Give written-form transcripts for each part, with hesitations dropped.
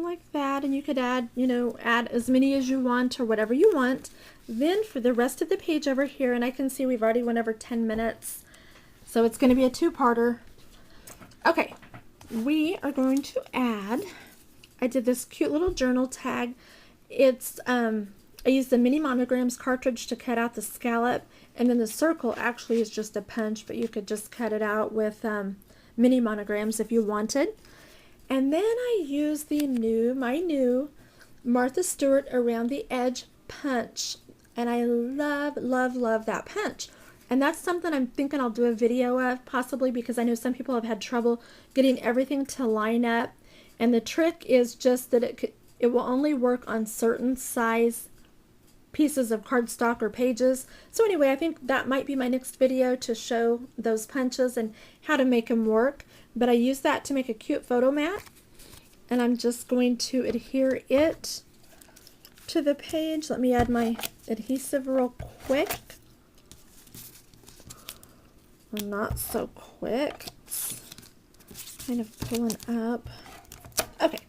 like that, and you could add, you know, add as many as you want or whatever you want. Then for the rest of the page over here, and I can see we've already went over 10 minutes, so it's going to be a two-parter. Okay, we are going to add, I did this cute little journal tag. It's, I used the mini monograms cartridge to cut out the scallop, and then the circle actually is just a punch, but you could just cut it out with mini monograms if you wanted. And then I used my new Martha Stewart Around the Edge punch, and I love, love, love that punch. And that's something I'm thinking I'll do a video of, possibly, because I know some people have had trouble getting everything to line up. And the trick is just that it will only work on certain size pieces of cardstock or pages. So anyway, I think that might be my next video, to show those punches and how to make them work. But I use that to make a cute photo mat, and I'm just going to adhere it to the page. Let me add my adhesive real quick. Or not so quick. It's kind of pulling up. Okay.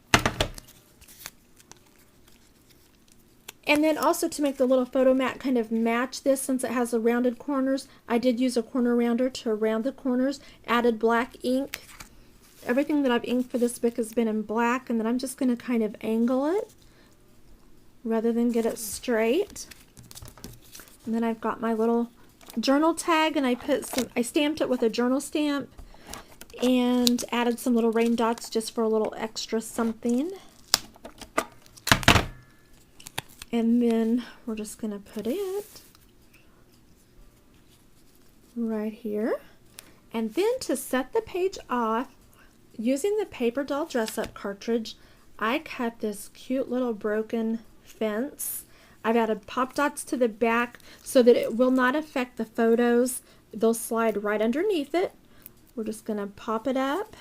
And then also, to make the little photo mat kind of match this, since it has the rounded corners, I did use a corner rounder to round the corners, added black ink. Everything that I've inked for this book has been in black, and then I'm just going to kind of angle it rather than get it straight. And then I've got my little journal tag, and I stamped it with a journal stamp and added some little rain dots just for a little extra something. And then we're just going to put it right here. And then to set the page off, using the Paper Doll Dress Up cartridge, I cut this cute little broken fence. I've added pop dots to the back so that it will not affect the photos. They'll slide right underneath it. We're just going to pop it up,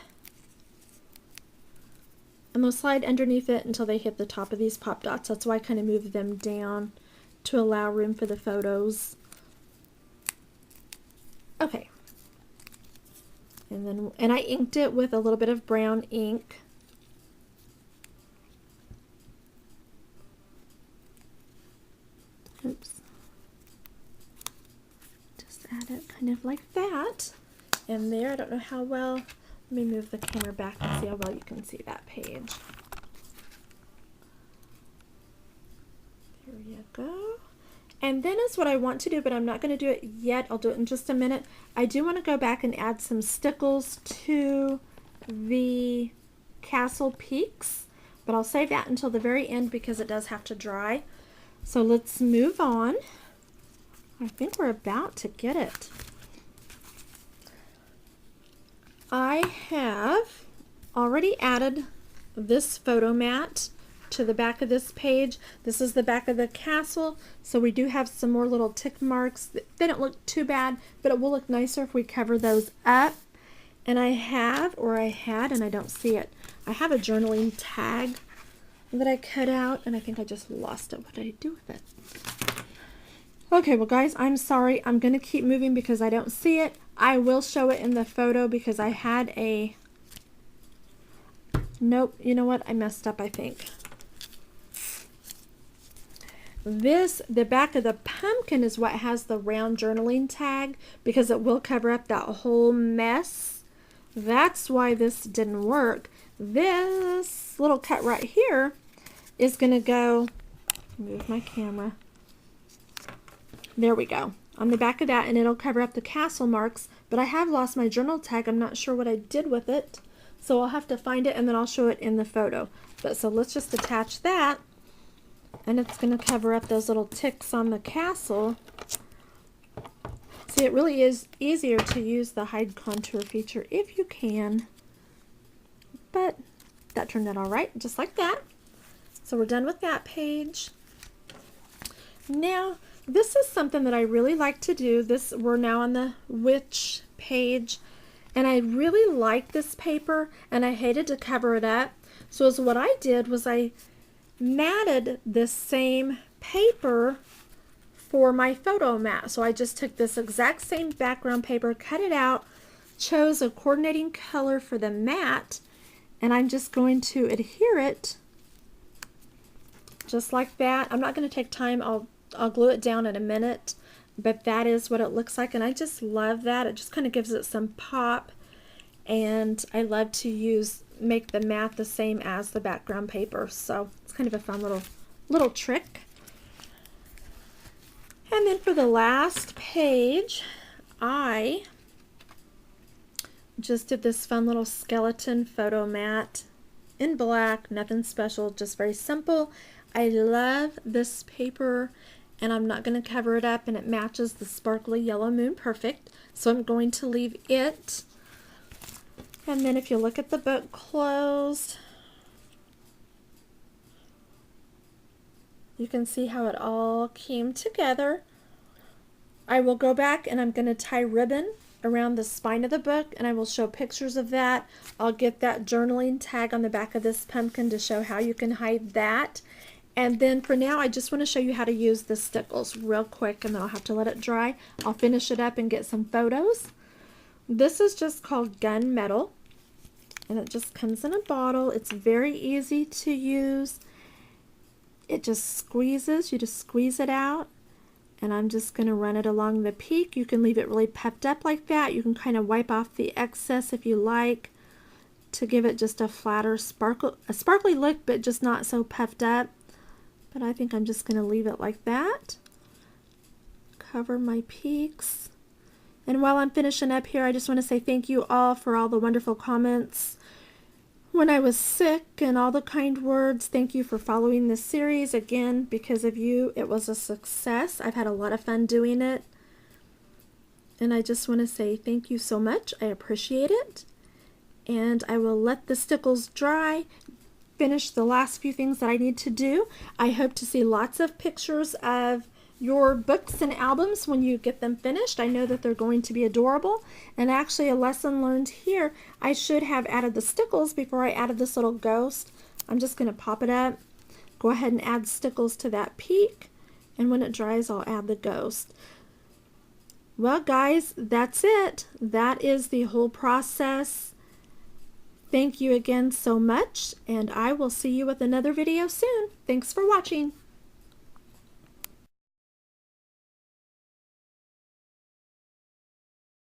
and they'll slide underneath it until they hit the top of these pop dots. That's why I kind of moved them down to allow room for the photos. Okay. And I inked it with a little bit of brown ink. Oops. Just add it kind of like that. And there, I don't know how well, let me move the camera back and see how well you can see that page. There you go. And then is what I want to do, but I'm not going to do it yet. I'll do it in just a minute. I do want to go back and add some stickles to the castle peaks, but I'll save that until the very end because it does have to dry. So let's move on. I think we're about to get it. I have already added this photo mat to the back of this page. This is the back of the castle, so we do have some more little tick marks. They don't look too bad, but it will look nicer if we cover those up. And I had, and I don't see it, I have a journaling tag that I cut out, and I think I just lost it. What did I do with it? Okay, well guys, I'm sorry. I'm going to keep moving because I don't see it. I will show it in the photo because I had a... Nope, you know what? I messed up, I think. The back of the pumpkin is what has the round journaling tag because it will cover up that whole mess. That's why this didn't work. This little cut right here is going to go... Move my camera. There we go. On the back of that, and it'll cover up the castle marks, but I have lost my journal tag. I'm not sure what I did with it, so I'll have to find it and then I'll show it in the photo. But so let's just attach that, and it's going to cover up those little ticks on the castle. See, it really is easier to use the hide contour feature if you can, but that turned out all right, just like that. So we're done with that page. Now, this is something that I really like to do. We're now on the witch page, and I really like this paper, and I hated to cover it up. So what I did was I matted this same paper for my photo mat. So I just took this exact same background paper, cut it out, chose a coordinating color for the mat, and I'm just going to adhere it just like that. I'm not going to take time. I'll glue it down in a minute, but that is what it looks like, and I just love that. It just kind of gives it some pop, and I love to make the mat the same as the background paper, so it's kind of a fun little trick. And then for the last page, I just did this fun little skeleton photo mat in black, nothing special, just very simple. I love this paper, and I'm not going to cover it up, and it matches the sparkly yellow moon perfect, so I'm going to leave it. And then if you look at the book closed, you can see how it all came together. I will go back and I'm going to tie ribbon around the spine of the book, and I will show pictures of that. I'll get that journaling tag on the back of this pumpkin to show how you can hide that. And then for now, I just want to show you how to use the stickles real quick, and then I'll have to let it dry. I'll finish it up and get some photos. This is just called gunmetal, and it just comes in a bottle. It's very easy to use. It just squeezes. You just squeeze it out, and I'm just going to run it along the peak. You can leave it really puffed up like that. You can kind of wipe off the excess if you like to give it just a flatter sparkly look, but just not so puffed up. But I think I'm just going to leave it like that. Cover my peaks. And while I'm finishing up here, I just want to say thank you all for all the wonderful comments when I was sick and all the kind words. Thank you for following this series. Again, because of you, it was a success. I've had a lot of fun doing it. And I just want to say thank you so much. I appreciate it. And I will let the stickles dry, finish the last few things that I need to do. I hope to see lots of pictures of your books and albums when you get them finished. I know that they're going to be adorable. And actually, a lesson learned here, I should have added the stickles before I added this little ghost. I'm just going to pop it up, go ahead and add stickles to that peak, and when it dries, I'll add the ghost. Well, guys, that's it. That is the whole process. Thank you again so much, and I will see you with another video soon. Thanks for watching.